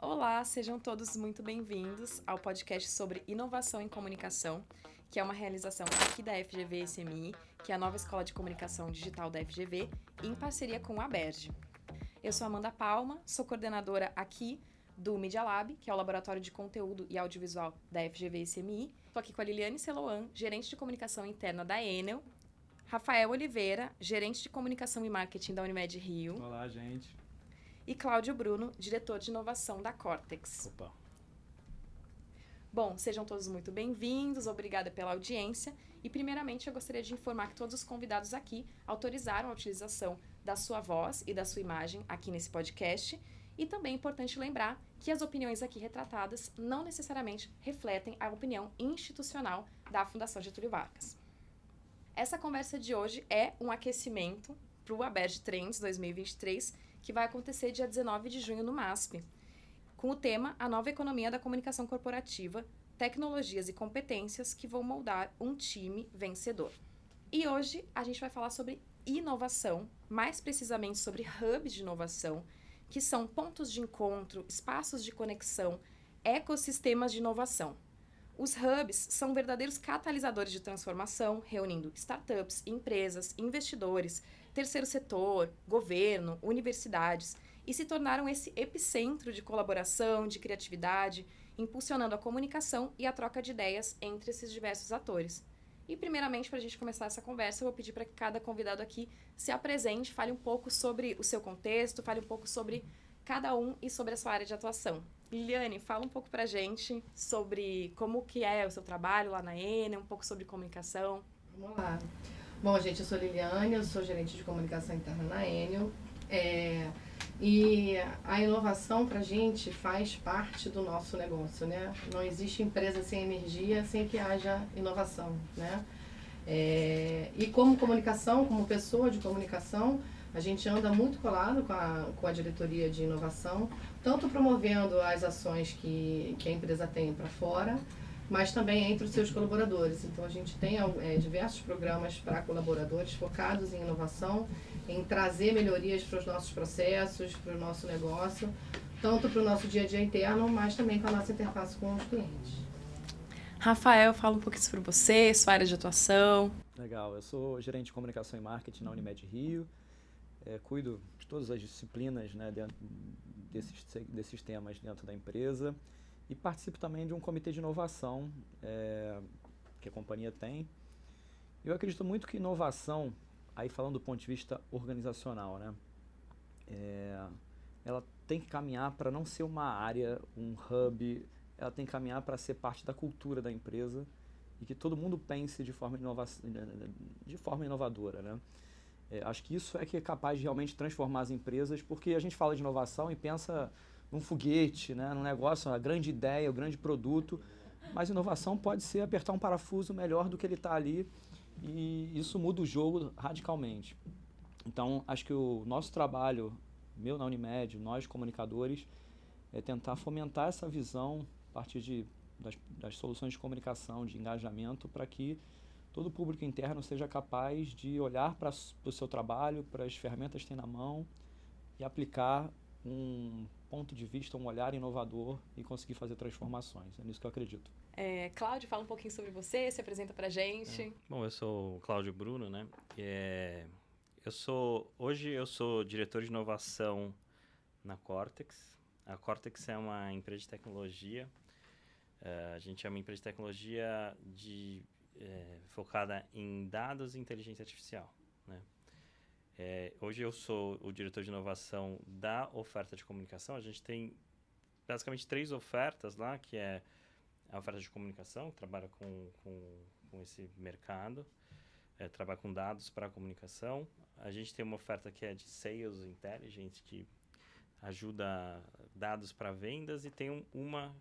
Olá, sejam todos muito bem-vindos ao podcast sobre inovação em comunicação, que é uma realização aqui da FGV SMI, que é a nova escola de comunicação digital da FGV, em parceria com a Aberj. Eu sou Amanda Palma, sou coordenadora aqui do Media Lab, que é o laboratório de conteúdo e audiovisual da FGV SMI. Estou aqui com a Liliane Celoan, gerente de comunicação interna da Enel, Rafael Oliveira, gerente de comunicação e marketing da Unimed Rio. Olá, gente. E Cláudio Bruno, diretor de inovação da Cortex. Opa. Bom, sejam todos muito bem-vindos, obrigada pela audiência. E primeiramente eu gostaria de informar que todos os convidados aqui autorizaram a utilização da sua voz e da sua imagem aqui nesse podcast. E também é importante lembrar que as opiniões aqui retratadas não necessariamente refletem a opinião institucional da Fundação Getúlio Vargas. Essa conversa de hoje é um aquecimento para o Aberj Trends 2023, que vai acontecer dia 19 de junho no MASP, com o tema A Nova Economia da Comunicação Corporativa, Tecnologias e Competências que vão moldar um time vencedor. E hoje a gente vai falar sobre inovação, mais precisamente sobre hubs de inovação, que são pontos de encontro, espaços de conexão, ecossistemas de inovação. Os hubs são verdadeiros catalisadores de transformação, reunindo startups, empresas, investidores, terceiro setor, governo, universidades, e se tornaram esse epicentro de colaboração, de criatividade, impulsionando a comunicação e a troca de ideias entre esses diversos atores. E, primeiramente, para a gente começar essa conversa, eu vou pedir para que cada convidado aqui se apresente, fale um pouco sobre o seu contexto, fale um pouco sobre cada um e sobre a sua área de atuação. Liliane, fala um pouco pra gente sobre como que é o seu trabalho lá na Enel, um pouco sobre comunicação. Vamos lá. Bom, gente, eu sou Liliane, eu sou gerente de comunicação interna na Enel. E a inovação pra gente faz parte do nosso negócio, né? Não existe empresa sem energia sem que haja inovação, né? E como comunicação, como pessoa de comunicação, a gente anda muito colado com a diretoria de inovação, tanto promovendo as ações que a empresa tem para fora, mas também entre os seus colaboradores. Então, a gente tem diversos programas para colaboradores focados em inovação, em trazer melhorias para os nossos processos, para o nosso negócio, tanto para o nosso dia a dia interno, mas também para a nossa interface com os clientes. Rafael, fala um pouquinho sobre você, sua área de atuação. Legal, eu sou gerente de comunicação e marketing na Unimed Rio. Cuido de todas as disciplinas, né, dentro desses temas dentro da empresa e participo também de um comitê de inovação que a companhia tem. Eu acredito muito que inovação, aí falando do ponto de vista organizacional, né, ela tem que caminhar para não ser uma área, um hub, ela tem que caminhar para ser parte da cultura da empresa e que todo mundo pense de forma inovadora, né? Acho que isso é que é capaz de realmente transformar as empresas, porque a gente fala de inovação e pensa num foguete, né, num negócio, a grande ideia, o grande produto, mas inovação pode ser apertar um parafuso melhor do que ele está ali e isso muda o jogo radicalmente. Então, acho que o nosso trabalho, meu na Unimed, nós comunicadores, é tentar fomentar essa visão a partir das soluções de comunicação, de engajamento, para que todo o público interno seja capaz de olhar para o seu trabalho, para as ferramentas que tem na mão e aplicar um ponto de vista, um olhar inovador e conseguir fazer transformações. É nisso que eu acredito. Cláudio, fala um pouquinho sobre você, se apresenta pra gente. Bom, eu sou o Cláudio Bruno, né? Hoje eu sou diretor de inovação na Cortex. A Cortex é uma empresa de tecnologia. A gente é uma empresa de tecnologia focada em dados e inteligência artificial, né? Hoje eu sou o diretor de inovação da oferta de comunicação. A gente tem basicamente 3 ofertas lá, que é a oferta de comunicação, que trabalha com esse mercado, trabalha com dados para a comunicação. A gente tem uma oferta que é de Sales Intelligence, que ajuda dados para vendas, e tem uma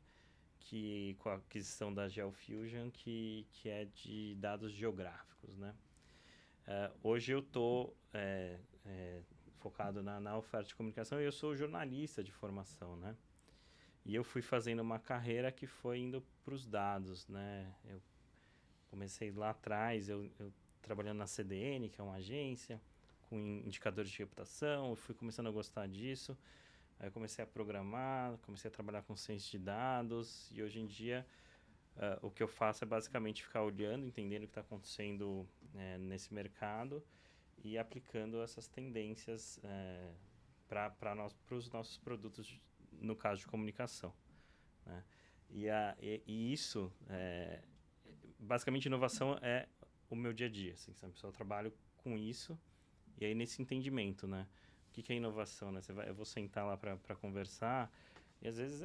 que com a aquisição da GeoFusion, que é de dados geográficos, né? Hoje eu estou focado na oferta de comunicação e eu sou jornalista de formação, né? E eu fui fazendo uma carreira que foi indo para os dados, né? Eu comecei lá atrás, eu trabalhando na CDN, que é uma agência, com indicadores de reputação, eu fui começando a gostar disso. Aí eu comecei a programar, comecei a trabalhar com ciência de dados e hoje em dia o que eu faço é basicamente ficar olhando, entendendo o que está acontecendo nesse mercado e aplicando essas tendências para os nossos produtos, no caso de comunicação, né? E isso, basicamente, inovação é o meu dia a dia, assim, sabe? Eu trabalho com isso e aí nesse entendimento, né? O que é inovação, né? Eu vou sentar lá para conversar e às vezes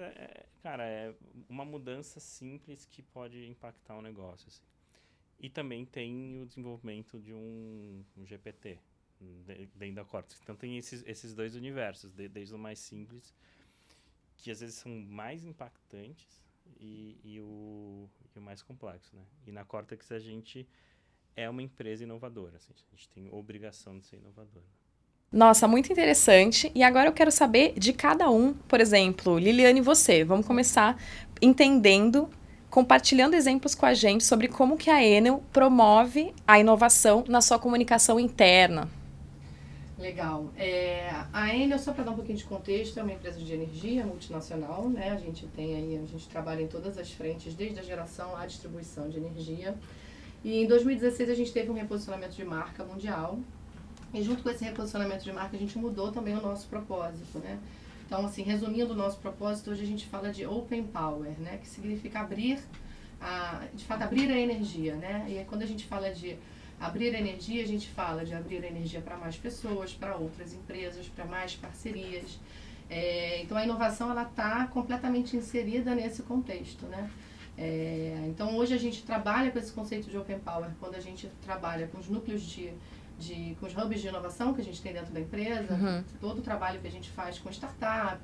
cara, é uma mudança simples que pode impactar o negócio, assim. E também tem o desenvolvimento de um GPT dentro da Cortex. Então tem esses dois universos, desde o mais simples, que às vezes são mais impactantes, e o mais complexo, né? E na Cortex a gente é uma empresa inovadora, assim, a gente tem obrigação de ser inovadora. Nossa, muito interessante. E agora eu quero saber de cada um, por exemplo, Liliane e você. Vamos começar entendendo, compartilhando exemplos com a gente sobre como que a Enel promove a inovação na sua comunicação interna. Legal. A Enel, só para dar um pouquinho de contexto, é uma empresa de energia multinacional, né? A gente trabalha em todas as frentes, desde a geração à distribuição de energia. E em 2016 a gente teve um reposicionamento de marca mundial. E junto com esse reposicionamento de marca, a gente mudou também o nosso propósito, né? Então, assim, resumindo o nosso propósito, hoje a gente fala de Open Power, né? Que significa abrir a energia, né? E aí, quando a gente fala de abrir a energia, a gente fala de abrir a energia para mais pessoas, para outras empresas, para mais parcerias. Então, a inovação, ela está completamente inserida nesse contexto, né? Então, hoje a gente trabalha com esse conceito de Open Power, quando a gente trabalha com os núcleos com os hubs de inovação que a gente tem dentro da empresa, todo o trabalho que a gente faz com startup,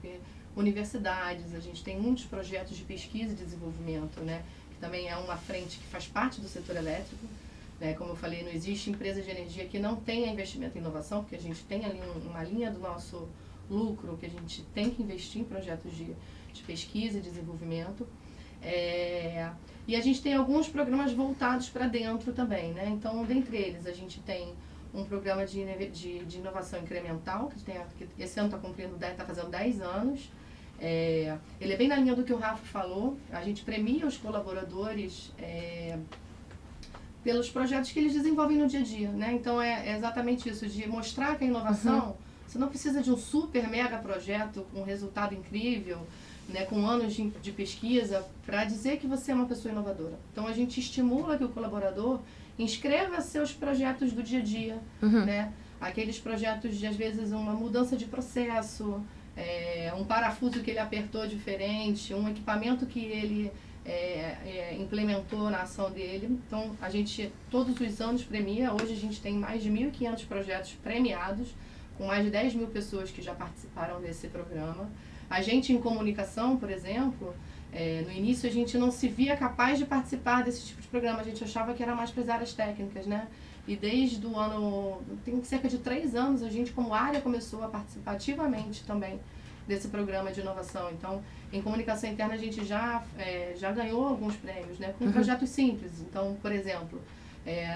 universidades, a gente tem muitos projetos de pesquisa e desenvolvimento, né, que também é uma frente que faz parte do setor elétrico, né, como eu falei, não existe empresa de energia que não tenha investimento em inovação, porque a gente tem ali uma linha do nosso lucro que a gente tem que investir em projetos de pesquisa e desenvolvimento. E a gente tem alguns programas voltados para dentro também, né? Então, dentre eles, a gente tem um programa de inovação incremental, que esse ano está fazendo 10 anos. Ele é bem na linha do que o Rafa falou. A gente premia os colaboradores pelos projetos que eles desenvolvem no dia a dia, né? Então, é exatamente isso, de mostrar que a inovação, você não precisa de um super mega projeto com resultado incrível, né, com anos de pesquisa, para dizer que você é uma pessoa inovadora. Então, a gente estimula que o colaborador inscreva seus projetos do dia a dia, né? Aqueles projetos de, às vezes, uma mudança de processo, um parafuso que ele apertou diferente, um equipamento que ele implementou na ação dele. Então, a gente, todos os anos, premia. Hoje, a gente tem mais de 1.500 projetos premiados, com mais de 10 mil pessoas que já participaram desse programa. A gente, em comunicação, por exemplo, no início a gente não se via capaz de participar desse tipo de programa. A gente achava que era mais para as áreas técnicas, né? E desde o ano, tem cerca de 3 anos, a gente, como área, começou a participar ativamente também desse programa de inovação. Então, em comunicação interna, a gente já ganhou alguns prêmios, né? Com projetos simples. Então, por exemplo,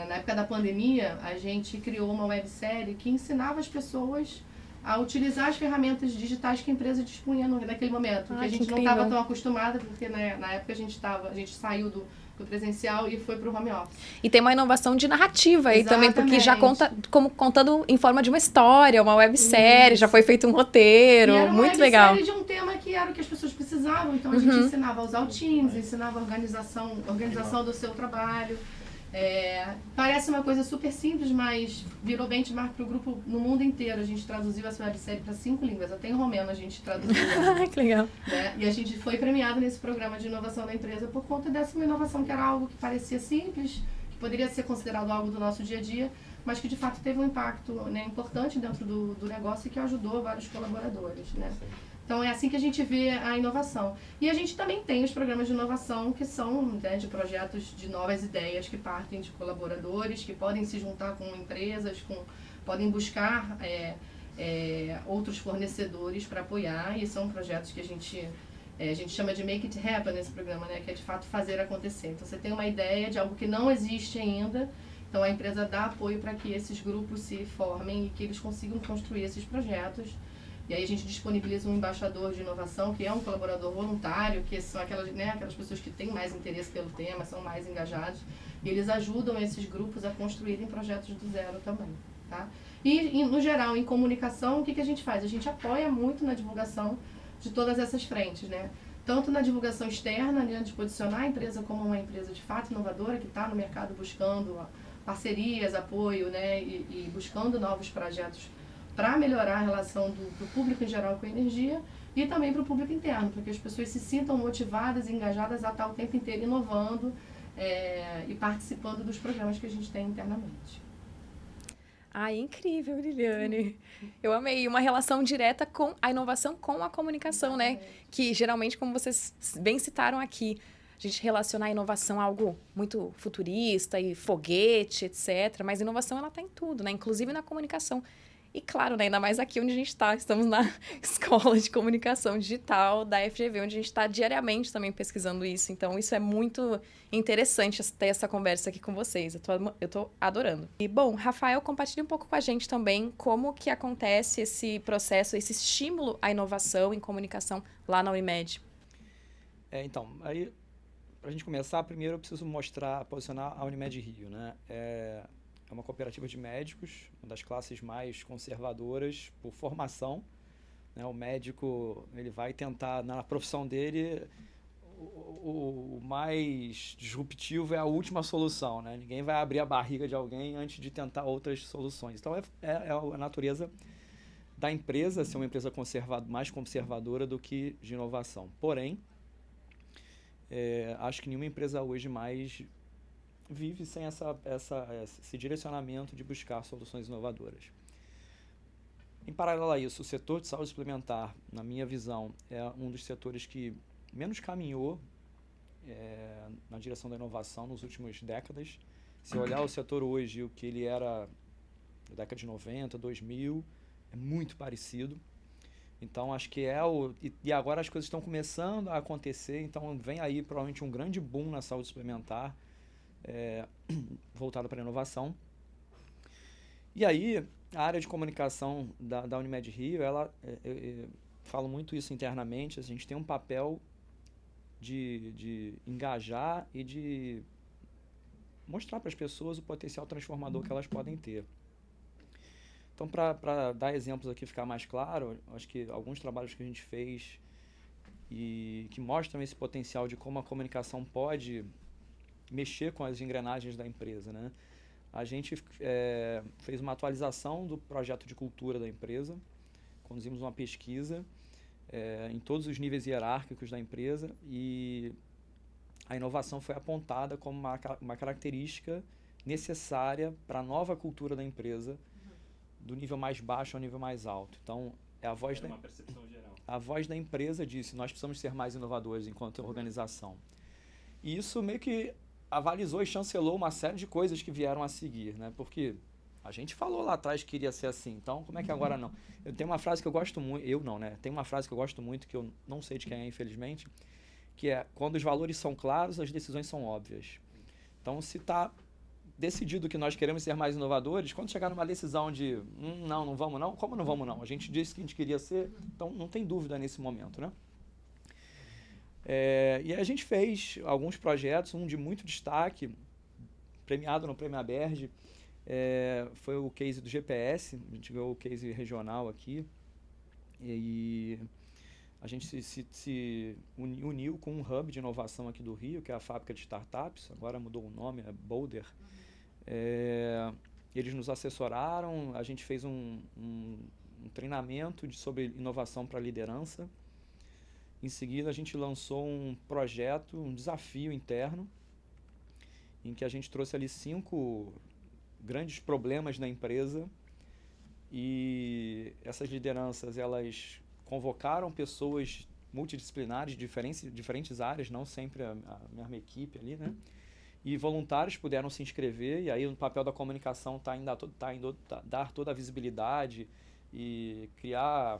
na época da pandemia, a gente criou uma websérie que ensinava as pessoas a utilizar as ferramentas digitais que a empresa dispunha naquele momento. Que a gente não estava tão acostumada, porque na época a gente saiu do presencial e foi para o home office. E tem uma inovação de narrativa aí também, porque já contando em forma de uma história, uma websérie, já foi feito um roteiro, e era uma muito legal. Uma websérie de um tema que era o que as pessoas precisavam, então a gente ensinava a usar o Teams, ensinava a organização do seu trabalho. Parece uma coisa super simples, mas virou benchmark para o grupo no mundo inteiro. A gente traduziu essa websérie para 5 línguas, até em romeno a gente traduziu. Que legal. Né? E a gente foi premiado nesse programa de inovação da empresa por conta dessa inovação que era algo que parecia simples, que poderia ser considerado algo do nosso dia a dia, mas que de fato teve um impacto, né, importante dentro do negócio e que ajudou vários colaboradores, né? Então, é assim que a gente vê a inovação. E a gente também tem os programas de inovação que são, né, de projetos de novas ideias que partem de colaboradores, que podem se juntar com empresas, podem buscar outros fornecedores para apoiar. E são projetos que a gente chama de Make It Happen nesse programa, né, que é de fato fazer acontecer. Então, você tem uma ideia de algo que não existe ainda, então a empresa dá apoio para que esses grupos se formem e que eles consigam construir esses projetos. E aí a gente disponibiliza um embaixador de inovação, que é um colaborador voluntário, que são aquelas, né, aquelas pessoas que têm mais interesse pelo tema, são mais engajados, e eles ajudam esses grupos a construírem projetos do zero também, tá? E no geral, em comunicação, o que a gente faz? A gente apoia muito na divulgação de todas essas frentes, né? Tanto na divulgação externa, né, de posicionar a empresa como uma empresa de fato inovadora, que está no mercado buscando parcerias, apoio, né, e buscando novos projetos para melhorar a relação do público em geral com a energia, e também para o público interno, para que as pessoas se sintam motivadas e engajadas a estar o tempo inteiro inovando e participando dos programas que a gente tem internamente. Ai, incrível, Liliane. Eu amei. Uma relação direta com a inovação com a comunicação, né? Que geralmente, como vocês bem citaram aqui, a gente relaciona a inovação a algo muito futurista e foguete, etc. Mas a inovação, ela está em tudo, né? Inclusive na comunicação. E claro, né, ainda mais aqui onde a gente está, estamos na Escola de Comunicação Digital da FGV, onde a gente está diariamente também pesquisando isso. Então, isso é muito interessante ter essa conversa aqui com vocês. Eu tô adorando. E, bom, Rafael, compartilhe um pouco com a gente também como que acontece esse processo, esse estímulo à inovação em comunicação lá na Unimed. Então, aí, para a gente começar, primeiro eu preciso posicionar a Unimed Rio, né? É uma cooperativa de médicos, uma das classes mais conservadoras por formação, né? O médico, ele vai tentar, na profissão dele, o mais disruptivo é a última solução, né? Ninguém vai abrir a barriga de alguém antes de tentar outras soluções. Então, é a natureza da empresa ser uma empresa mais conservadora do que de inovação. Porém, acho que nenhuma empresa hoje mais vive sem esse direcionamento de buscar soluções inovadoras. Em paralelo a isso, o setor de saúde suplementar, na minha visão, é um dos setores que menos caminhou na direção da inovação nas últimas décadas. Se olhar o setor hoje, o que ele era na década de 90, 2000, é muito parecido. Então, acho que e agora as coisas estão começando a acontecer, então vem aí provavelmente um grande boom na saúde suplementar, voltado para a inovação. E aí, a área de comunicação da Unimed Rio, eu falo muito isso internamente, a gente tem um papel de engajar e de mostrar para as pessoas o potencial transformador que elas podem ter. Então, para dar exemplos aqui, ficar mais claro, acho que alguns trabalhos que a gente fez e que mostram esse potencial de como a comunicação pode mexer com as engrenagens da empresa, né? A gente fez uma atualização do projeto de cultura da empresa, conduzimos uma pesquisa em todos os níveis hierárquicos da empresa e a inovação foi apontada como uma característica necessária para a nova cultura da empresa, do nível mais baixo ao nível mais alto. Então, uma percepção geral. A voz da empresa disse, nós precisamos ser mais inovadores enquanto organização. E isso meio que avalizou e chancelou uma série de coisas que vieram a seguir, né? Porque a gente falou lá atrás que iria ser assim, então como é que agora não? Eu tenho uma frase que eu gosto muito, tem uma frase que eu gosto muito, que eu não sei de quem é, infelizmente, que é, quando os valores são claros, as decisões são óbvias. Então, se está decidido que nós queremos ser mais inovadores, quando chegar numa decisão de não vamos não, como não vamos não? A gente disse que a gente queria ser, então não tem dúvida nesse momento, né? E a gente fez alguns projetos, um de muito destaque, premiado no Prêmio Aberge, foi o case do GPS, a gente ganhou o case regional aqui, e a gente se uniu com um hub de inovação aqui do Rio, que é a fábrica de startups, agora mudou o nome, é Boulder. Eles nos assessoraram, a gente fez um treinamento sobre inovação para liderança. Em seguida, a gente lançou um projeto, um desafio interno, em que a gente trouxe ali 5 grandes problemas na empresa e essas lideranças, elas convocaram pessoas multidisciplinares de diferentes áreas, não sempre a mesma equipe ali, né? E voluntários puderam se inscrever, e aí o papel da comunicação está em dar toda a visibilidade e criar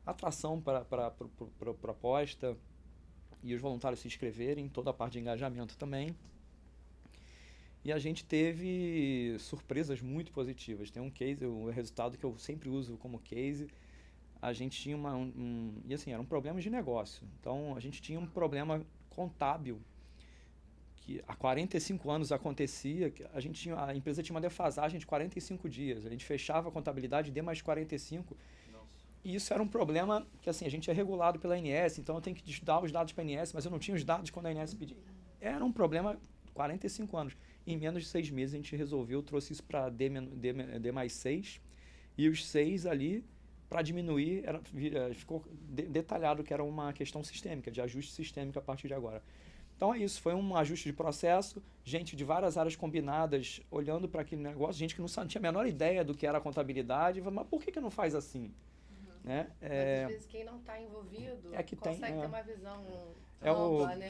atração para a proposta, e os voluntários se inscreverem, toda a parte de engajamento também. E a gente teve surpresas muito positivas. Tem um case, o resultado que eu sempre uso como case, a gente tinha e assim, eram problemas de negócio. Então, a gente tinha um problema contábil que há 45 anos acontecia, que a empresa tinha uma defasagem de 45 dias. A gente fechava a contabilidade de mais 45. E isso era um problema que assim, a gente é regulado pela ANS, então eu tenho que dar os dados para a ANS, mas eu não tinha os dados quando a ANS pedia. Era um problema 45 anos. Em menos de 6 meses a gente resolveu, trouxe isso para D mais 6, e os 6 ali, para diminuir, ficou detalhado que era uma questão sistêmica, de ajuste sistêmico a partir de agora. Então é isso, foi um ajuste de processo, gente de várias áreas combinadas olhando para aquele negócio, gente que não tinha a menor ideia do que era a contabilidade, mas por que não faz assim? Né? Mas às vezes quem não está envolvido consegue ter uma visão ampla, né?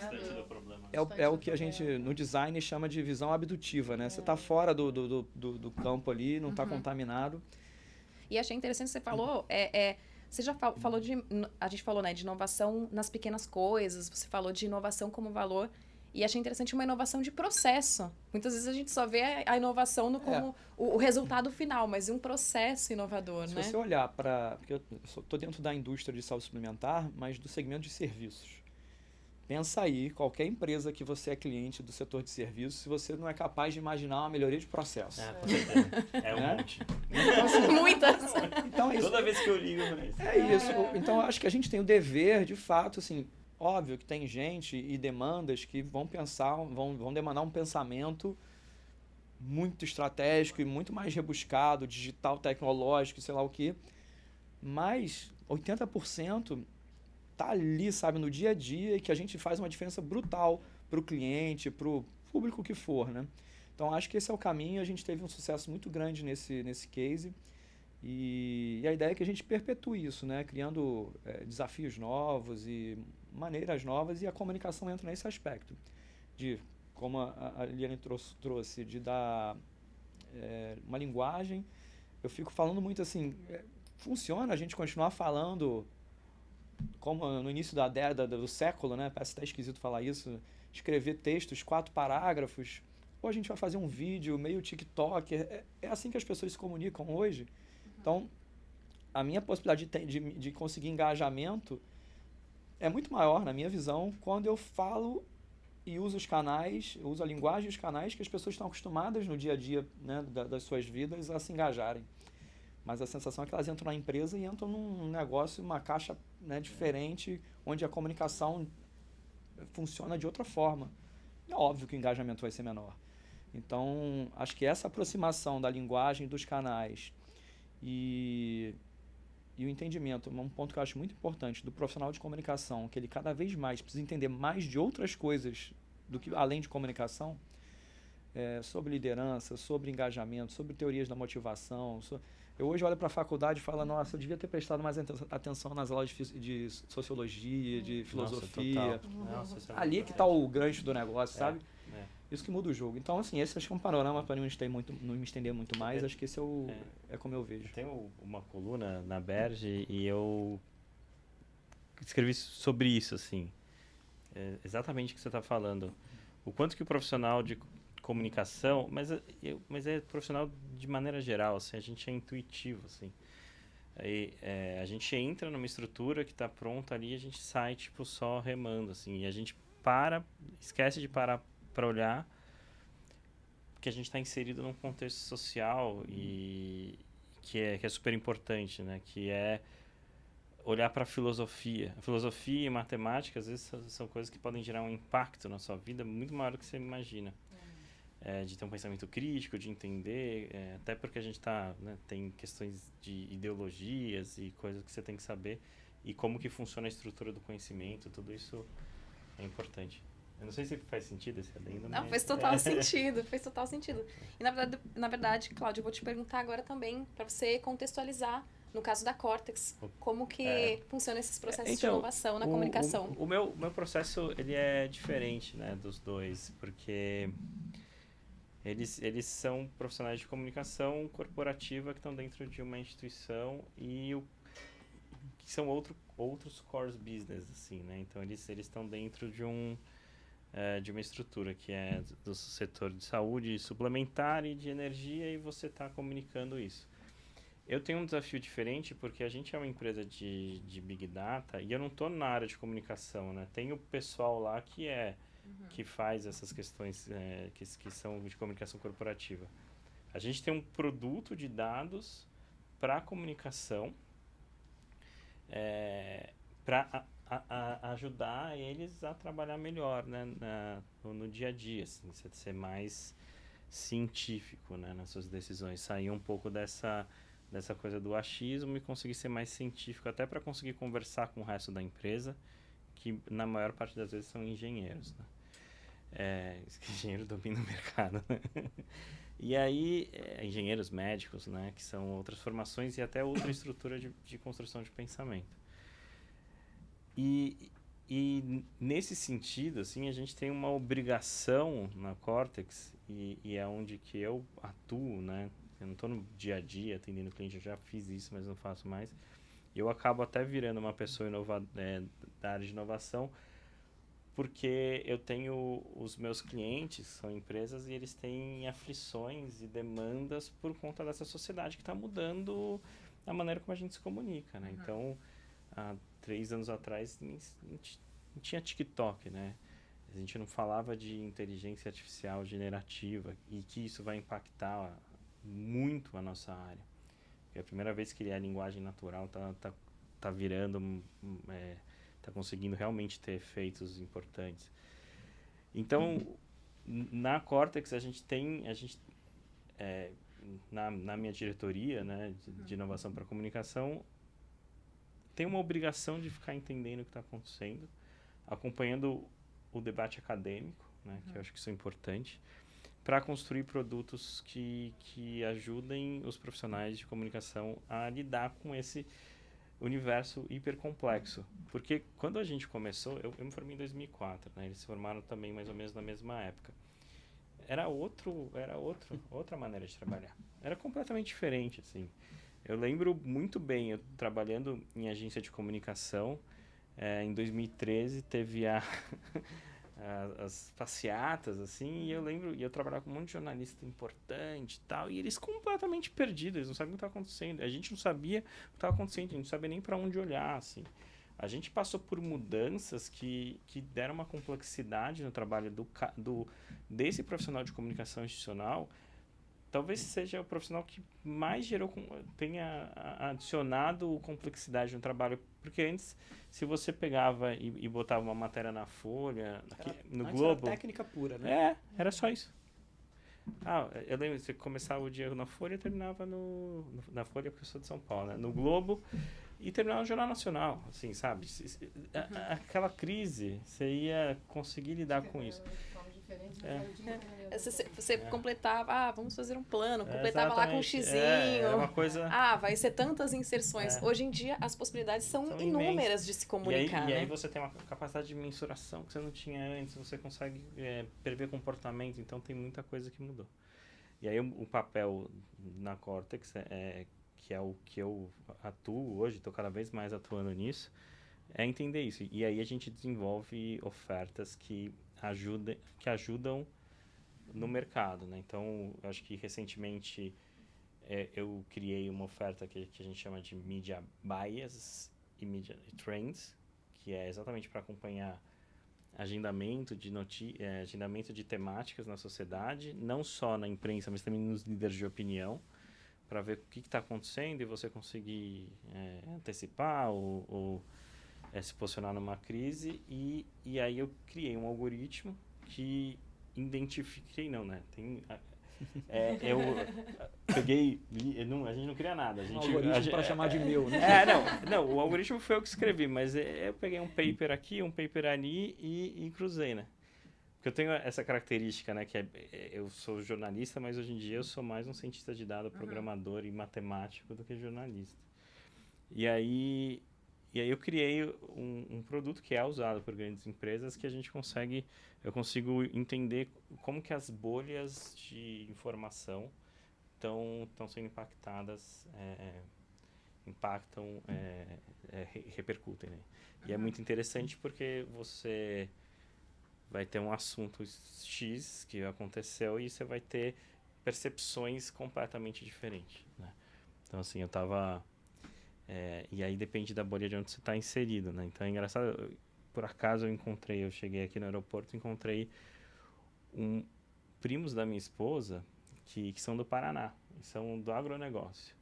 É o que a gente no design chama de visão abdutiva, né? Você está fora do campo ali, não está contaminado. E achei interessante que você falou, você já falou a gente falou, né, de inovação nas pequenas coisas, você falou de inovação como valor, e achei interessante uma inovação de processo. Muitas vezes a gente só vê a inovação como o resultado final, mas um processo inovador, né? Se você olhar porque eu estou dentro da indústria de saúde suplementar, mas do segmento de serviços. Pensa aí, qualquer empresa que você é cliente do setor de serviços, se você não é capaz de imaginar uma melhoria de processo. É um monte. Então, assim, muitas! Então, Toda vez que eu ligo, é isso. Então, acho que a gente tem o dever, de fato, assim, óbvio que tem gente e demandas que vão demandar um pensamento muito estratégico e muito mais rebuscado, digital, tecnológico, sei lá o quê. Mas 80% tá ali, sabe, no dia a dia, e que a gente faz uma diferença brutal para o cliente, para o público que for, né? Então, acho que esse é o caminho. A gente teve um sucesso muito grande nesse case. E a ideia é que a gente perpetue isso, né? Criando desafios novos e maneiras novas, e a comunicação entra nesse aspecto. De, como a Liliane trouxe, de dar uma linguagem. Eu fico falando muito assim, funciona a gente continuar falando como no início do século, né? Parece até esquisito falar isso, escrever textos, 4 parágrafos, ou a gente vai fazer um vídeo meio TikTok, é assim que as pessoas se comunicam hoje. Então, a minha possibilidade de conseguir engajamento é muito maior, na minha visão, quando eu falo e uso os canais, uso a linguagem e os canais que as pessoas estão acostumadas no dia a dia, né, das suas vidas a se engajarem. Mas a sensação é que elas entram na empresa e entram num negócio, uma caixa, né, diferente, onde a comunicação funciona de outra forma. É óbvio que o engajamento vai ser menor. Então, acho que essa aproximação da linguagem, dos canais e o entendimento, um ponto que eu acho muito importante do profissional de comunicação, que ele cada vez mais precisa entender mais de outras coisas do que além de comunicação, sobre liderança, sobre engajamento, sobre teorias da motivação. Eu hoje olho para a faculdade e falo, nossa, eu devia ter prestado mais atenção nas aulas de sociologia, de filosofia. Nossa, ali que está o gancho do negócio, sabe? Isso que muda o jogo. Então, assim, esse acho que é um panorama para não me estender muito mais. Acho que esse é como eu vejo. Eu tenho uma coluna na Berge e eu escrevi sobre isso, assim. Exatamente o que você está falando. O quanto que o profissional de comunicação, mas é profissional de maneira geral, assim, a gente é intuitivo, assim. Aí, a gente entra numa estrutura que está pronta ali, a gente sai, tipo, só remando, assim. E a gente esquece de parar para olhar, porque a gente está inserido num contexto social e que é super importante, né? Que é olhar para a filosofia. A filosofia e matemática, às vezes, são coisas que podem gerar um impacto na sua vida muito maior do que você imagina. De ter um pensamento crítico, de entender, até porque a gente tem questões de ideologias e coisas que você tem que saber, e como que funciona a estrutura do conhecimento, tudo isso é importante. Eu não sei se faz sentido esse adendo, Não, fez total sentido, fez total sentido. E na verdade, Cláudio, eu vou te perguntar agora também, para você contextualizar, no caso da Cortex, como que funciona esses processos de inovação na comunicação. O meu processo, ele é diferente, né, dos dois, porque eles são profissionais de comunicação corporativa que estão dentro de uma instituição e que são outros core business, assim, né? Então, eles estão dentro de de uma estrutura que é do setor de saúde suplementar e de energia, e você está comunicando isso. Eu tenho um desafio diferente porque a gente é uma empresa de Big Data e eu não estou na área de comunicação, né? Tem o pessoal lá que faz essas questões que são de comunicação corporativa. A gente tem um produto de dados para comunicação, para ajudar eles a trabalhar melhor, né, no dia a dia, assim, ser mais científico, né, nas suas decisões, sair um pouco dessa coisa do achismo e conseguir ser mais científico, até para conseguir conversar com o resto da empresa, que na maior parte das vezes são engenheiros, né? Engenheiro domina o mercado, né? E aí, engenheiros médicos, né, que são outras formações e até outra estrutura de construção de pensamento. E nesse sentido, assim, a gente tem uma obrigação na Cortex, e é onde que eu atuo, né? Eu não estou no dia a dia atendendo cliente, eu já fiz isso, mas não faço mais. Eu acabo até virando uma pessoa da área de inovação, porque eu tenho os meus clientes, são empresas, e eles têm aflições e demandas por conta dessa sociedade que está mudando a maneira como a gente se comunica, né? Então, há 3 anos atrás, não tinha TikTok, né? A gente não falava de inteligência artificial generativa e que isso vai impactar muito a nossa área. Porque a primeira vez que a linguagem natural tá virando, tá conseguindo realmente ter efeitos importantes. Então, na Cortex, na minha diretoria, né, de inovação para comunicação, tem uma obrigação de ficar entendendo o que está acontecendo, acompanhando o debate acadêmico, né, que eu acho que isso é importante, para construir produtos que ajudem os profissionais de comunicação a lidar com esse universo hipercomplexo. Porque quando a gente começou, eu me formei em 2004, né, eles se formaram também mais ou menos na mesma época. Era outra maneira de trabalhar. Era completamente diferente, assim. Eu lembro muito bem, eu trabalhando em agência de comunicação, em 2013 teve as passeatas, assim, e eu lembro, eu trabalhava com um monte de jornalista importante e tal, e eles completamente perdidos, eles não sabiam o que estava acontecendo. A gente não sabia o que estava acontecendo, a gente não sabia nem para onde olhar, assim. A gente passou por mudanças que deram uma complexidade no trabalho desse profissional de comunicação institucional. Talvez seja o profissional que mais tenha adicionado complexidade no trabalho. Porque antes, se você pegava e botava uma matéria na Folha, no Globo... Era técnica pura, né? Era só isso. Eu lembro, você começava o dia na Folha e terminava na Folha, porque eu sou de São Paulo, né? No Globo e terminava no Jornal Nacional, assim, sabe? Aquela crise, você ia conseguir lidar com isso. Você completava, vamos fazer um plano, completava lá com um xizinho. É uma coisa... vai ser tantas inserções. Hoje em dia, as possibilidades são inúmeras de se comunicar, e aí você tem uma capacidade de mensuração que você não tinha antes, você consegue prever comportamento, então tem muita coisa que mudou. E aí o papel na Cortex, que é o que eu atuo hoje, estou cada vez mais atuando nisso, é entender isso. E aí a gente desenvolve ofertas que ajudam no mercado, né? Então, eu acho que recentemente eu criei uma oferta que a gente chama de Media Bias e Media Trends, que é exatamente para acompanhar agendamento de temáticas na sociedade, não só na imprensa, mas também nos líderes de opinião, para ver o que está acontecendo e você conseguir antecipar ou se posicionar numa crise. E aí eu criei um algoritmo que identifiquei, eu peguei, a gente não cria nada. Um algoritmo para chamar de meu, né? Não, o algoritmo foi eu que escrevi, mas eu peguei um paper aqui, um paper ali e cruzei, né? Porque eu tenho essa característica, né, que eu sou jornalista, mas hoje em dia eu sou mais um cientista de dados, programador e matemático do que jornalista. E aí eu criei um produto que é usado por grandes empresas, que eu consigo entender como que as bolhas de informação estão sendo impactadas, repercutem, né? E é muito interessante porque você vai ter um assunto X que aconteceu e você vai ter percepções completamente diferentes, né? Então, assim, eu tava... e aí depende da bolha de onde você está inserido, né? Então, é engraçado, por acaso eu cheguei aqui no aeroporto e encontrei primos da minha esposa que são do Paraná, são do agronegócio.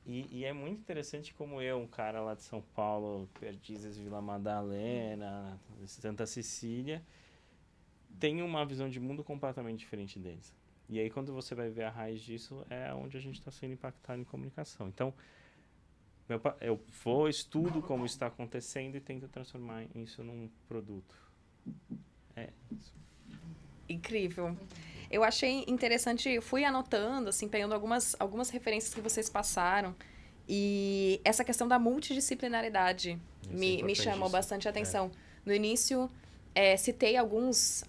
E é muito interessante como um cara lá de São Paulo, Perdizes, Vila Madalena, Santa Cecília, tem uma visão de mundo completamente diferente deles. E aí, quando você vai ver a raiz disso, é onde a gente está sendo impactado em comunicação. Então, eu estudo como está acontecendo e tento transformar isso num produto. É isso. Incrível. Eu achei interessante, fui anotando, assim, pegando algumas referências que vocês passaram. E essa questão da multidisciplinaridade me chamou bastante a atenção. No início, citei alguns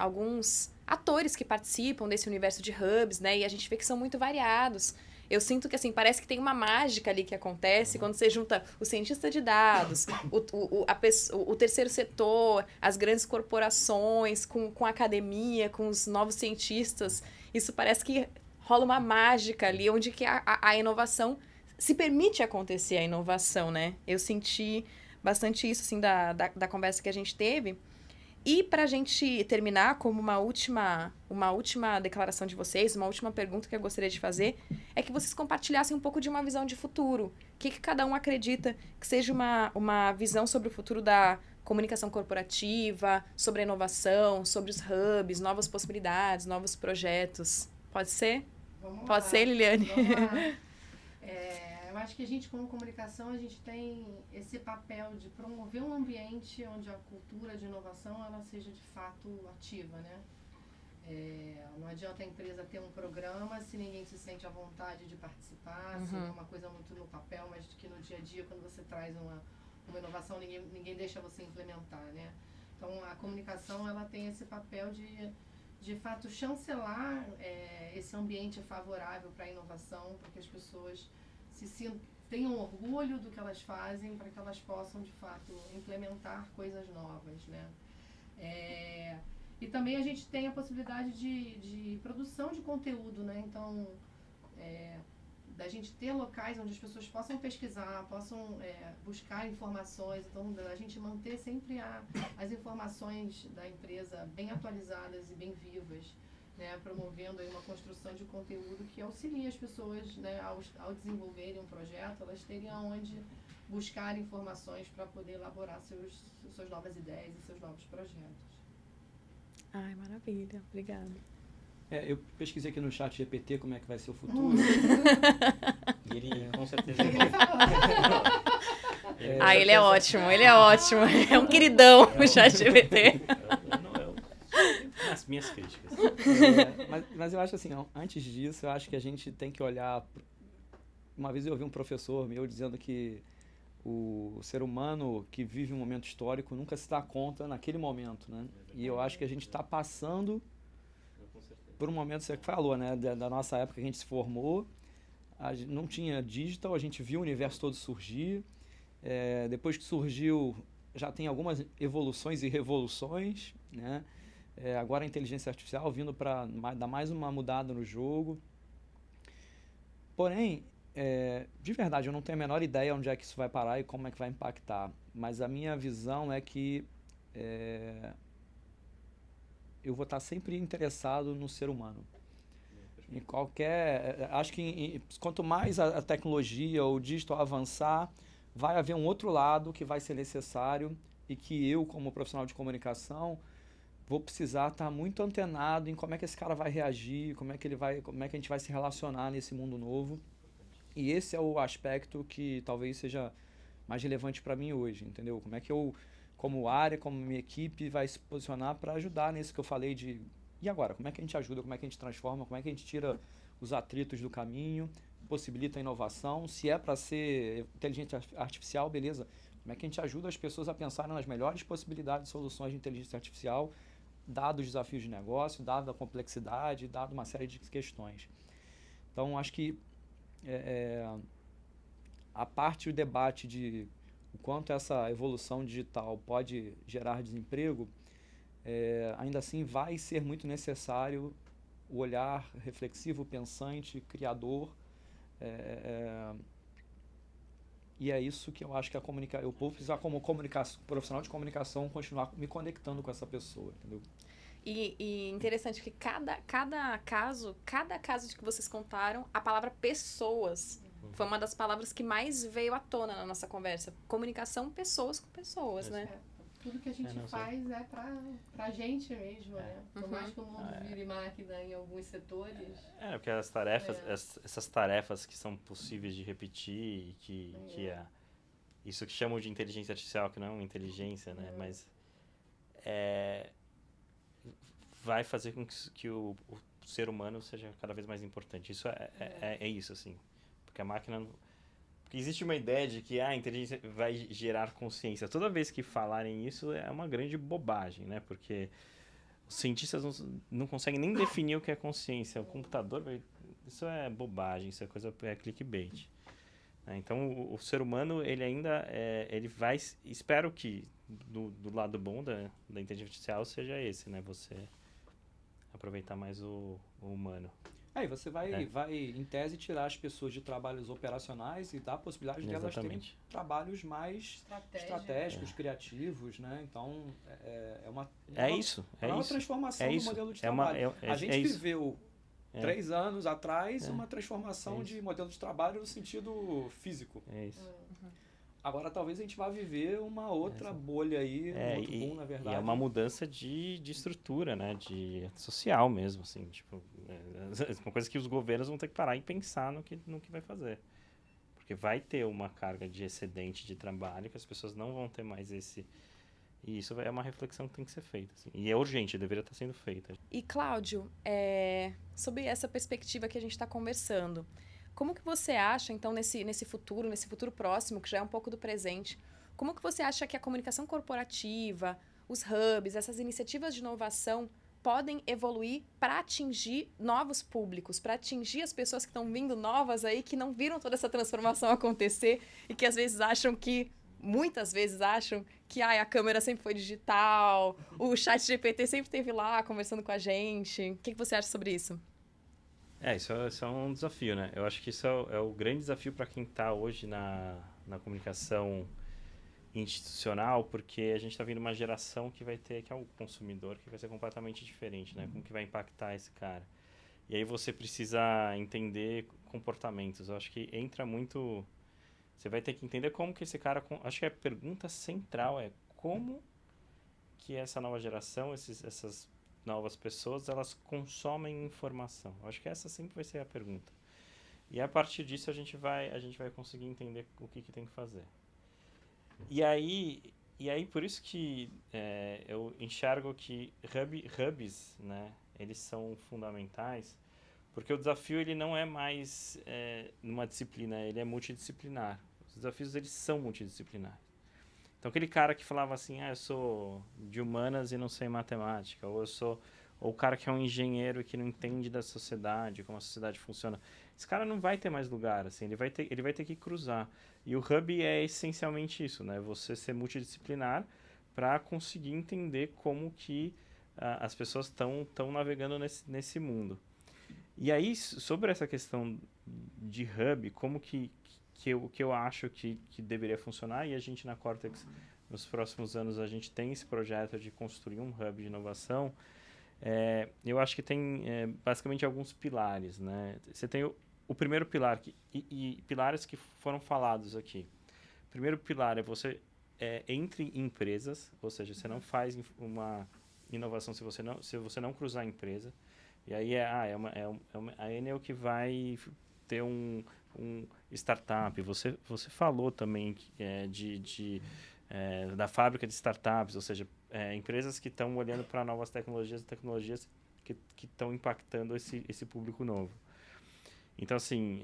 atores que participam desse universo de hubs, né? E a gente vê que são muito variados. Eu sinto que, assim, parece que tem uma mágica ali que acontece quando você junta o cientista de dados, o terceiro setor, as grandes corporações, com a academia, com os novos cientistas. Isso parece que rola uma mágica ali, onde que a inovação se permite acontecer, a inovação, né? Eu senti bastante isso, assim, da conversa que a gente teve. E para a gente terminar, como uma última declaração de vocês, uma última pergunta que eu gostaria de fazer, é que vocês compartilhassem um pouco de uma visão de futuro. O que cada um acredita que seja uma visão sobre o futuro da comunicação corporativa, sobre a inovação, sobre os hubs, novas possibilidades, novos projetos. Pode ser? Pode ser, Liliane? Vamos lá. Eu acho que a gente, como comunicação, a gente tem esse papel de promover um ambiente onde a cultura de inovação ela seja de fato ativa, né? Não adianta a empresa ter um programa se ninguém se sente à vontade de participar, se é uma coisa muito no papel, mas que no dia a dia, quando você traz uma inovação, ninguém deixa você implementar, né? Então, a comunicação ela tem esse papel de fato chancelar esse ambiente favorável para a inovação, para que as pessoas tenham orgulho do que elas fazem, para que elas possam, de fato, implementar coisas novas, né? E também a gente tem a possibilidade de produção de conteúdo, né? Então, da gente ter locais onde as pessoas possam pesquisar, possam buscar informações, então a gente manter sempre as informações da empresa bem atualizadas e bem vivas, né, promovendo aí uma construção de conteúdo que auxilie as pessoas, né, ao desenvolverem um projeto, elas terem aonde buscar informações para poder elaborar suas novas ideias e seus novos projetos. Ai, maravilha. Obrigada. Eu pesquisei aqui no chat GPT como é que vai ser o futuro. E ele, com certeza... Ele é ótimo, É um queridão o chat GPT. As minhas críticas. Mas eu acho assim, antes disso, eu acho que a gente tem que olhar... Uma vez eu ouvi um professor meu dizendo que o ser humano que vive um momento histórico nunca se dá conta naquele momento, né? E eu acho que a gente está passando por um momento, você falou, né? Da nossa época que a gente se formou, não tinha digital, a gente viu o universo todo surgir. Depois que surgiu, já tem algumas evoluções e revoluções, né? Agora a inteligência artificial vindo para dar mais uma mudada no jogo. Porém, de verdade, eu não tenho a menor ideia onde é que isso vai parar e como é que vai impactar. Mas a minha visão é que eu vou estar sempre interessado no ser humano. Em acho que quanto mais a tecnologia ou o digital avançar, vai haver um outro lado que vai ser necessário e que eu, como profissional de comunicação, vou precisar estar muito antenado em como é que esse cara vai reagir, como é que a gente vai se relacionar nesse mundo novo. E esse é o aspecto que talvez seja mais relevante para mim hoje, entendeu? Como é que eu, como área, como minha equipe, vai se posicionar para ajudar nisso que eu falei de... E agora? Como é que a gente ajuda? Como é que a gente transforma? Como é que a gente tira os atritos do caminho? Possibilita a inovação? Se é para ser inteligência artificial, beleza. Como é que a gente ajuda as pessoas a pensarem nas melhores possibilidades de soluções de inteligência artificial, dado os desafios de negócio, dado a complexidade, dado uma série de questões. Então, acho que a parte do debate de o quanto essa evolução digital pode gerar desemprego, ainda assim vai ser muito necessário o olhar reflexivo, pensante, criador. E é isso que eu acho que eu vou precisar, como profissional de comunicação, continuar me conectando com essa pessoa, entendeu? E interessante que cada caso de que vocês contaram, a palavra pessoas foi uma das palavras que mais veio à tona na nossa conversa. Comunicação, pessoas com pessoas, né? Tudo que a gente faz é pra gente mesmo, né? Por mais que o mundo vire máquina em alguns setores. Porque as tarefas, essas tarefas que são possíveis de repetir, isso que chamam de inteligência artificial, que não é uma inteligência, né? Mas vai fazer com que o ser humano seja cada vez mais importante. Isso é isso, assim. Porque a máquina... Porque existe uma ideia de que a inteligência vai gerar consciência. Toda vez que falarem isso, é uma grande bobagem, né? Porque os cientistas não conseguem nem definir o que é consciência. O computador isso é bobagem, isso é clickbait. Então, o ser humano, ele ainda... ele vai... Espero que do lado bom da inteligência artificial seja esse, né? Você aproveitar mais o humano. E você vai, em tese, tirar as pessoas de trabalhos operacionais e dar a possibilidade de elas terem trabalhos mais estratégicos, criativos, né? Então, é uma transformação do modelo de trabalho. A gente viveu 3 anos atrás uma transformação de modelo de trabalho no sentido físico. É isso. Agora, talvez a gente vá viver uma outra bolha aí, um outro boom, na verdade. E é uma mudança de estrutura, né? De social mesmo, assim. Tipo, uma coisa que os governos vão ter que parar e pensar no que vai fazer. Porque vai ter uma carga de excedente de trabalho que as pessoas não vão ter mais esse... E isso é uma reflexão que tem que ser feita, assim. E é urgente, deveria estar sendo feita. E, Cláudio, sobre essa perspectiva que a gente está conversando... Como que você acha, então, nesse futuro próximo, que já é um pouco do presente, como que você acha que a comunicação corporativa, os hubs, essas iniciativas de inovação podem evoluir para atingir novos públicos, para atingir as pessoas que estão vindo novas aí, que não viram toda essa transformação acontecer e que muitas vezes acham que a câmera sempre foi digital, o chat GPT sempre esteve lá conversando com a gente. O que você acha sobre isso? Isso é um desafio, né? Eu acho que isso é o grande desafio para quem está hoje na comunicação institucional, porque a gente está vendo uma geração que é o consumidor, que vai ser completamente diferente, né? Como que vai impactar esse cara? E aí você precisa entender comportamentos. Eu acho que entra muito... Você vai ter que entender como que esse cara... Acho que a pergunta central é como que essa nova geração, essas novas pessoas, elas consomem informação. Eu acho que essa sempre vai ser a pergunta. E a partir disso a gente vai conseguir entender o que tem que fazer. E aí por isso que eu enxergo que hubs, né, eles são fundamentais, porque o desafio ele não é mais numa disciplina, ele é multidisciplinar. Os desafios eles são multidisciplinares. Então, aquele cara que falava assim, eu sou de humanas e não sei matemática, ou o cara que é um engenheiro que não entende da sociedade, como a sociedade funciona, esse cara não vai ter mais lugar, assim, ele vai ter que cruzar. E o hub é essencialmente isso, né? Você ser multidisciplinar para conseguir entender como que as pessoas estão navegando nesse mundo. E aí, sobre essa questão de hub, como que eu acho que deveria funcionar, e a gente na Cortex, nos próximos anos, a gente tem esse projeto de construir um hub de inovação. Eu acho que tem basicamente alguns pilares, né? Você tem o primeiro pilar, e pilares que foram falados aqui. O primeiro pilar é você entre empresas, ou seja, você não faz uma inovação se você não cruzar a empresa. E aí a Enel que vai ter um startup. Você falou também da fábrica de startups, ou seja, empresas que estão olhando para novas tecnologias que estão impactando esse público novo. Então, assim,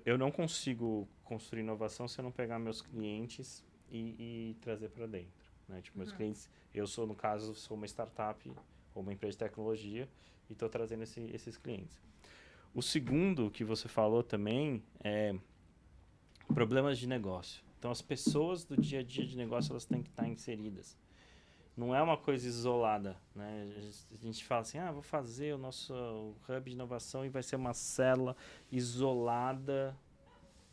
eu não consigo construir inovação se eu não pegar meus clientes e trazer para dentro, né? Tipo, meus clientes, no caso, sou uma startup ou uma empresa de tecnologia e estou trazendo esses clientes. O segundo que você falou também é problemas de negócio. Então, as pessoas do dia a dia de negócio, elas têm que estar inseridas. não é uma coisa isolada, né? A gente fala assim, vou fazer o nosso hub de inovação e vai ser uma célula isolada.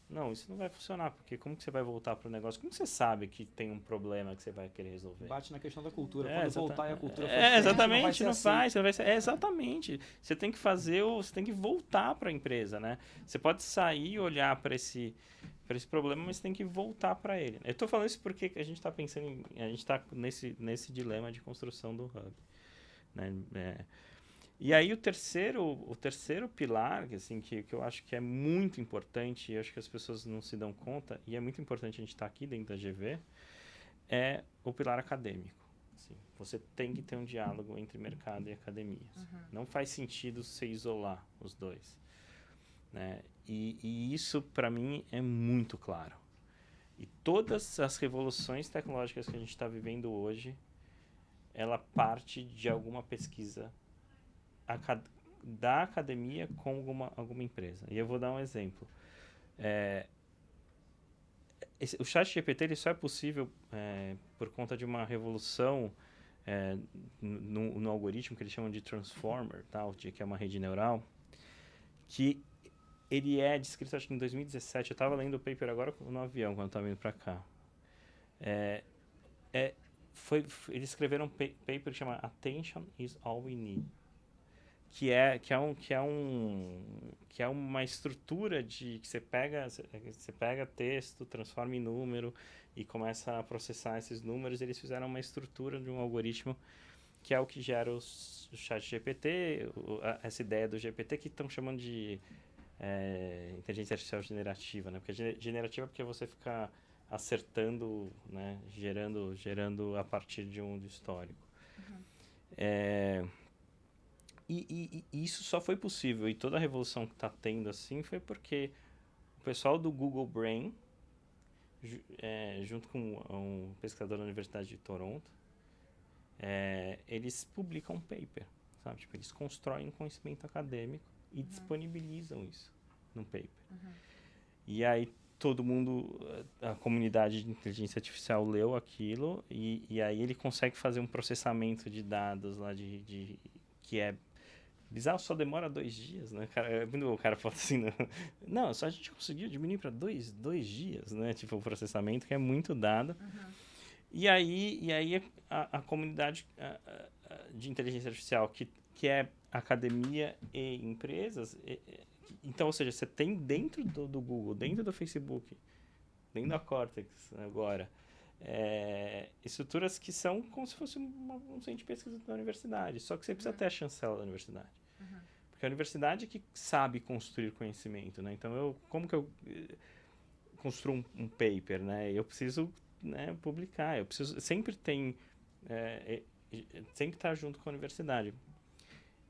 Não, isso não vai funcionar, porque como que você vai voltar para o negócio? Como você sabe que tem um problema que você vai querer resolver? Bate na questão da cultura. Quando voltar e a cultura for exatamente, não vai ser exatamente. Você tem que você tem que voltar para a empresa, né? Você pode sair e olhar para esse problema, mas tem que voltar para ele. Eu estou falando isso porque a gente está pensando a gente está nesse dilema de construção do hub, né? E aí o terceiro pilar, assim, que eu acho que é muito importante, e eu acho que as pessoas não se dão conta, e é muito importante a gente estar aqui dentro da GV, é o pilar acadêmico. Assim, você tem que ter um diálogo entre mercado e academia. Não faz sentido você isolar os dois, né? E isso, para mim, é muito claro. E todas as revoluções tecnológicas que a gente está vivendo hoje, ela parte de alguma pesquisa da academia com alguma empresa. E eu vou dar um exemplo. O ChatGPT ele só é possível por conta de uma revolução no algoritmo que eles chamam de Transformer, que é uma rede neural, que ele é descrito, acho que em 2017, eu estava lendo o paper agora no avião, quando eu estava indo para cá. Eles escreveram um paper que chama Attention is All We Need, que é uma estrutura que você pega texto, transforma em número e começa a processar esses números. Eles fizeram uma estrutura de um algoritmo que é o que gera o ChatGPT, essa ideia do GPT que estão chamando de inteligência artificial generativa, né? Porque generativa é porque você fica acertando, né? Gerando a partir de um histórico. E isso só foi possível, e toda a revolução que está tendo assim foi porque o pessoal do Google Brain, junto com um pesquisador da Universidade de Toronto, eles publicam um paper, sabe? Tipo, eles constroem um conhecimento acadêmico e disponibilizam isso num paper. E aí todo mundo, a comunidade de inteligência artificial leu aquilo e aí ele consegue fazer um processamento de dados lá que é bizarro, só demora 2 dias, né? O cara fala assim, não, só a gente conseguiu diminuir para 2 dias, né? Tipo, o processamento, que é muito dado. E aí a comunidade de inteligência artificial, que é academia e empresas, então, ou seja, você tem dentro do Google, dentro do Facebook, dentro da Cortex agora, estruturas que são como se fosse um centro de pesquisa da universidade, só que você precisa ter a chancela da universidade. Porque a universidade é que sabe construir conhecimento, né? Então, como que eu construo um paper, né? Eu preciso, né, publicar, eu preciso, sempre estar junto com a universidade.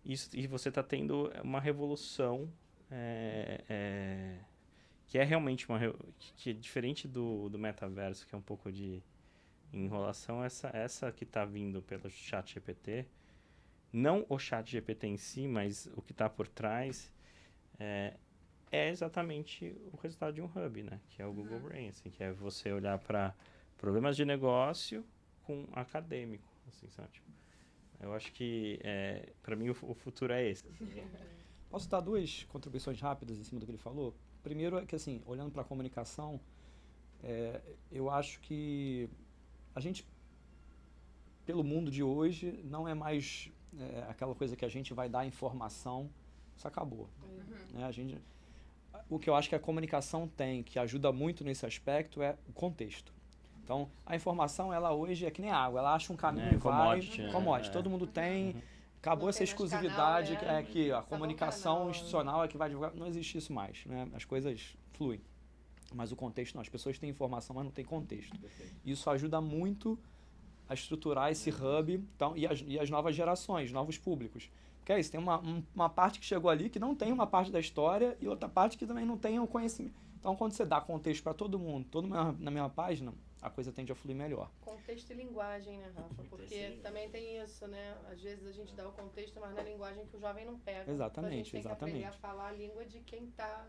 E você está tendo uma revolução que é realmente que é diferente do metaverso, que é um pouco de enrolação, essa que está vindo pelo ChatGPT, não o ChatGPT em si, mas o que está por trás, é exatamente o resultado de um hub, né? Que é o Google Brain, assim, que é você olhar para problemas de negócio com acadêmico, assim, sabe? Tipo, eu acho que, para mim, o futuro é esse. Posso dar 2 contribuições rápidas em cima do que ele falou? Primeiro é que, assim, olhando para a comunicação, eu acho que a gente, pelo mundo de hoje, não é mais aquela coisa que a gente vai dar informação, isso acabou. Né? O que eu acho que a comunicação tem, que ajuda muito nesse aspecto, é o contexto. Então, a informação, ela hoje é que nem água, ela acha um caminho e commodity, vai, commodity, todo mundo tem, acabou essa exclusividade, que a comunicação institucional é que vai divulgar, não existe isso mais, né? As coisas fluem, mas o contexto não, as pessoas têm informação, mas não tem contexto. Isso ajuda muito a estruturar esse hub, então, e as novas gerações, novos públicos. Porque é isso, tem uma parte que chegou ali que não tem uma parte da história e outra parte que também não tem o conhecimento. Então, quando você dá contexto para todo mundo na mesma página, a coisa tende a fluir melhor. Contexto e linguagem, né, Rafa? Porque também tem isso, né? Às vezes a gente dá o contexto, mas na linguagem que o jovem não pega. Exatamente, então a gente tem exatamente. que aprender a falar a língua de quem está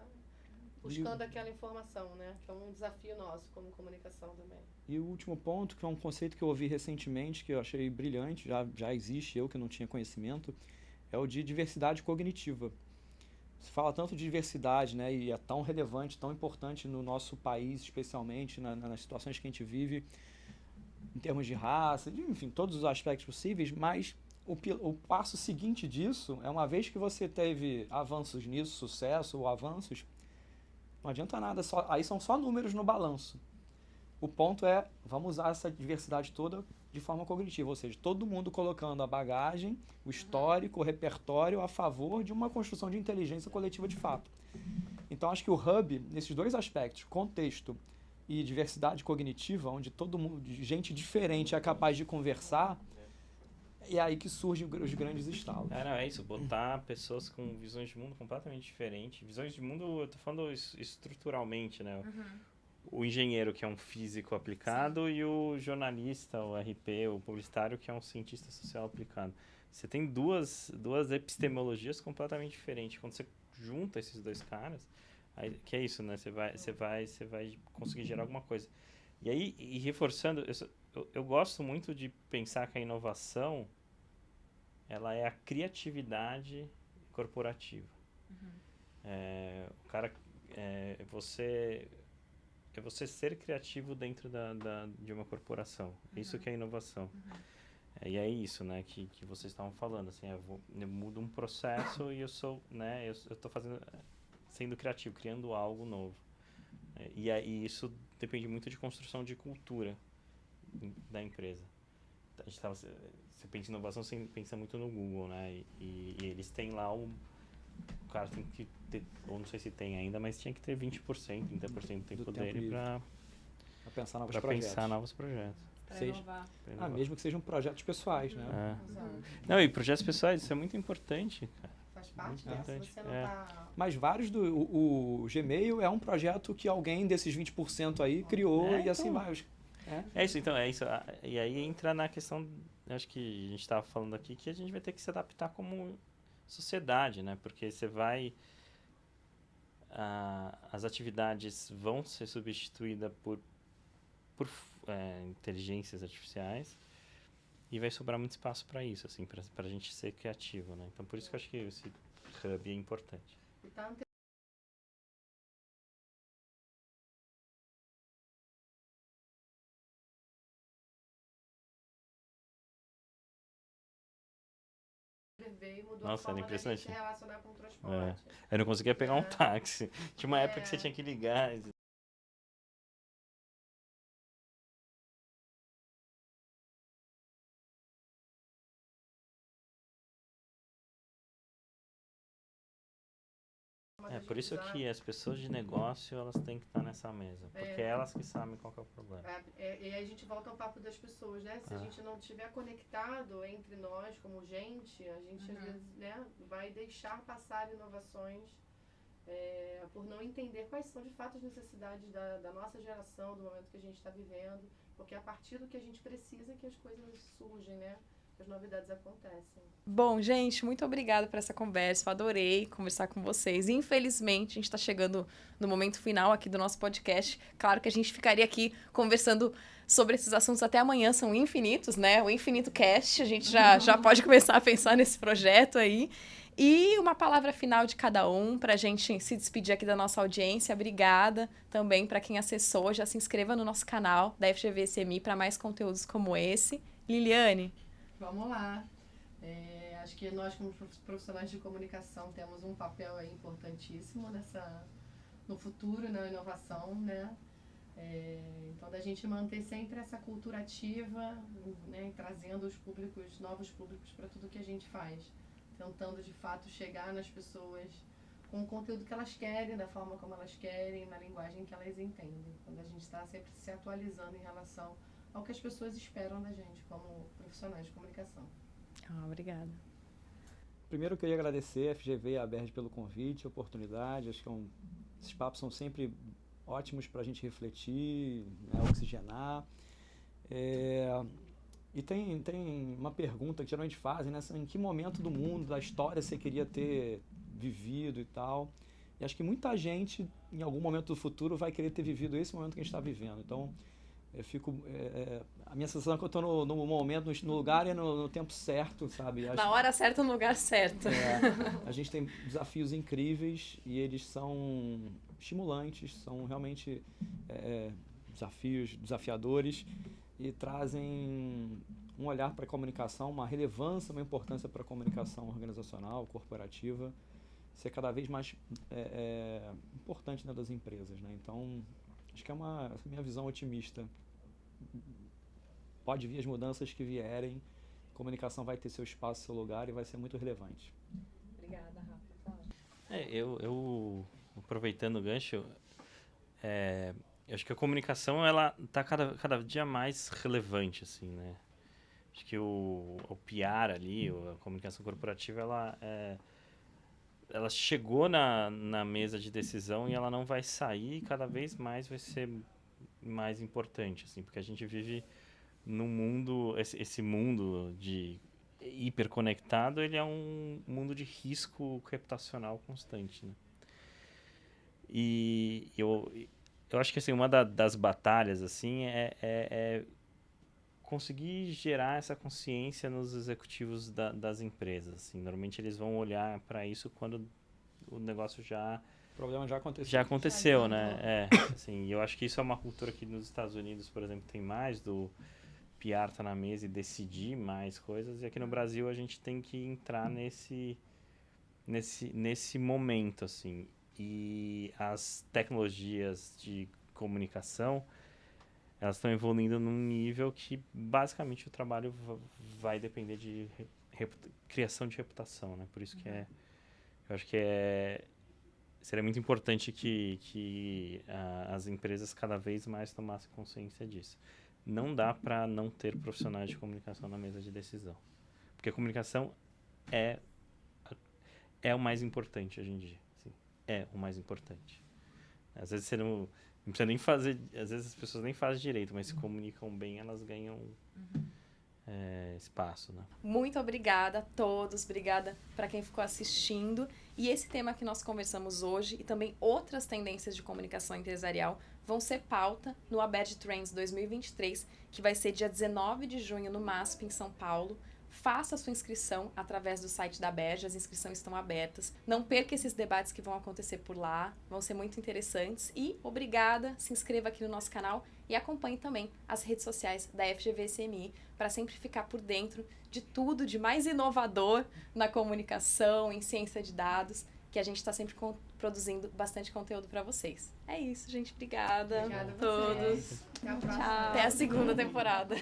buscando aquela informação, né? Que é um desafio nosso como comunicação também. E o último ponto, que é um conceito que eu ouvi recentemente, que eu achei brilhante, já existe, eu que não tinha conhecimento, é o de diversidade cognitiva. Se fala tanto de diversidade, né, e é tão relevante, tão importante no nosso país, especialmente nas situações que a gente vive, em termos de raça, enfim, todos os aspectos possíveis, mas o passo seguinte disso é, uma vez que você teve avanços nisso, sucesso ou avanços, não adianta nada, aí são só números no balanço. O ponto é, vamos usar essa diversidade toda de forma cognitiva, ou seja, todo mundo colocando a bagagem, o histórico, o repertório a favor de uma construção de inteligência coletiva de fato. Então, acho que o Hub, nesses dois aspectos, contexto e diversidade cognitiva, onde todo mundo, gente diferente é capaz de conversar, é aí que surgem os grandes estalos. É isso, botar pessoas com visões de mundo completamente diferentes. Visões de mundo, eu tô falando estruturalmente, né? O engenheiro, que é um físico aplicado, e o jornalista, o RP, o publicitário, que é um cientista social aplicado. Você tem duas epistemologias completamente diferentes. Quando você junta esses dois caras, aí, que é isso, né? Você vai conseguir gerar alguma coisa. E aí, reforçando, eu gosto muito de pensar que a inovação, ela é a criatividade corporativa. O cara, você ser criativo dentro de uma corporação. Isso que é inovação. E é isso, né, que vocês estavam falando, assim, eu mudo um processo e eu sou, né, eu estou sendo criativo, criando algo novo. E aí isso depende muito de construção de cultura da empresa. A gente você pensa em inovação, você pensa muito no Google, né, e eles têm lá o cara tem que ter, ou não sei se tem ainda, mas tinha que ter 20%, 30% do tempo dele para pensar novos projetos. Para inovar. Mesmo que sejam projetos pessoais, né? Não, e projetos pessoais, isso é muito importante, cara. Faz parte dessa, você não tá... Mas vários o Gmail é um projeto que alguém desses 20% aí criou e assim vai. É isso, então, é isso. E aí entra na questão, acho que a gente estava falando aqui, que a gente vai ter que se adaptar como sociedade, né? Porque você vai... as atividades vão ser substituídas por inteligências artificiais e vai sobrar muito espaço para isso, assim, para a gente ser criativo, né? Então, por isso que eu acho que esse hub é importante. Veio e mudou Nossa, a forma era impressionante. da gente se relacionar com o transporte. Eu não conseguia pegar um táxi. Tinha uma época que você tinha que ligar. Por isso que as pessoas de negócio, elas têm que estar nessa mesa. Porque é elas que sabem qual que é o problema. E aí a gente volta ao papo das pessoas, né? Se a gente não estiver conectado entre nós como gente, a gente às vezes, né, vai deixar passar inovações por não entender quais são de fato as necessidades da nossa geração, do momento que a gente está vivendo. Porque é a partir do que a gente precisa que as coisas surgem, né? As novidades acontecem. Bom, gente, muito obrigada por essa conversa. Eu adorei conversar com vocês. Infelizmente, a gente está chegando no momento final aqui do nosso podcast. Claro que a gente ficaria aqui conversando sobre esses assuntos até amanhã, são infinitos, né? O Infinito Cast, a gente já pode começar a pensar nesse projeto aí. E uma palavra final de cada um para a gente se despedir aqui da nossa audiência. Obrigada também para quem acessou. Já se inscreva no nosso canal da FGV CMI para mais conteúdos como esse. Liliane? Vamos lá. Acho que nós, como profissionais de comunicação, temos um papel aí importantíssimo no futuro, na inovação, né? Então, da gente manter sempre essa cultura ativa, né? Trazendo novos públicos para tudo que a gente faz. Tentando, de fato, chegar nas pessoas com o conteúdo que elas querem, da forma como elas querem, na linguagem que elas entendem. Quando a gente está sempre se atualizando em relação ao que as pessoas esperam da gente como profissionais de comunicação. Obrigada. Primeiro eu queria agradecer a FGV e a ABERJ pelo convite, a oportunidade. Acho que esses papos são sempre ótimos para a gente refletir, né, oxigenar. E tem uma pergunta que geralmente fazem, né? Em que momento do mundo, da história você queria ter vivido e tal. E acho que muita gente, em algum momento do futuro, vai querer ter vivido esse momento que a gente está vivendo. Então, a minha sensação é que eu estou no momento, no lugar e no tempo certo, sabe? Na hora certa, no lugar certo. A gente tem desafios incríveis e eles são estimulantes, são realmente desafios desafiadores e trazem um olhar para a comunicação, uma relevância, uma importância para a comunicação organizacional, corporativa, ser cada vez mais importante dentro das empresas, né? Então, acho que é essa minha visão otimista. Pode vir as mudanças que vierem, a comunicação vai ter seu espaço, seu lugar e vai ser muito relevante. Obrigada, Rafa. Eu aproveitando o gancho, eu acho que a comunicação ela está cada dia mais relevante, assim, né? Acho que o PR ali, a comunicação corporativa, ela chegou na mesa de decisão e ela não vai sair, cada vez mais vai ser mais importante, assim, porque a gente vive num mundo, esse mundo de hiperconectado, ele é um mundo de risco reputacional constante, né? E eu acho que assim, uma das batalhas assim é conseguir gerar essa consciência nos executivos das empresas. Assim. Normalmente eles vão olhar para isso quando o negócio o problema já aconteceu. Já aconteceu, né? Assim, eu acho que isso é uma cultura que nos Estados Unidos, por exemplo, tem mais do PR tá na mesa e decidir mais coisas. E aqui no Brasil a gente tem que entrar nesse momento, assim. E as tecnologias de comunicação, elas estão evoluindo num nível que basicamente o trabalho vai depender de criação de reputação, né? Por isso que eu acho que seria muito importante que as empresas cada vez mais tomassem consciência disso. Não dá para não ter profissionais de comunicação na mesa de decisão, porque a comunicação é o mais importante hoje em dia. Assim, é o mais importante. Às vezes você não precisa nem fazer, às vezes as pessoas nem fazem direito, mas se comunicam bem, elas ganham espaço, né? Muito obrigada a todos, obrigada para quem ficou assistindo. E esse tema que nós conversamos hoje e também outras tendências de comunicação empresarial vão ser pauta no ABED Trends 2023, que vai ser dia 19 de junho no MASP, em São Paulo. Faça a sua inscrição através do site da ABED, as inscrições estão abertas. Não perca esses debates que vão acontecer por lá, vão ser muito interessantes. E obrigada, se inscreva aqui no nosso canal e acompanhe também as redes sociais da FGV CMI para sempre ficar por dentro de tudo de mais inovador na comunicação, em ciência de dados, que a gente está sempre produzindo bastante conteúdo para vocês. É isso, gente. Obrigada. Obrigada a todos. vocês. Até a próxima. Tchau. Até a segunda temporada.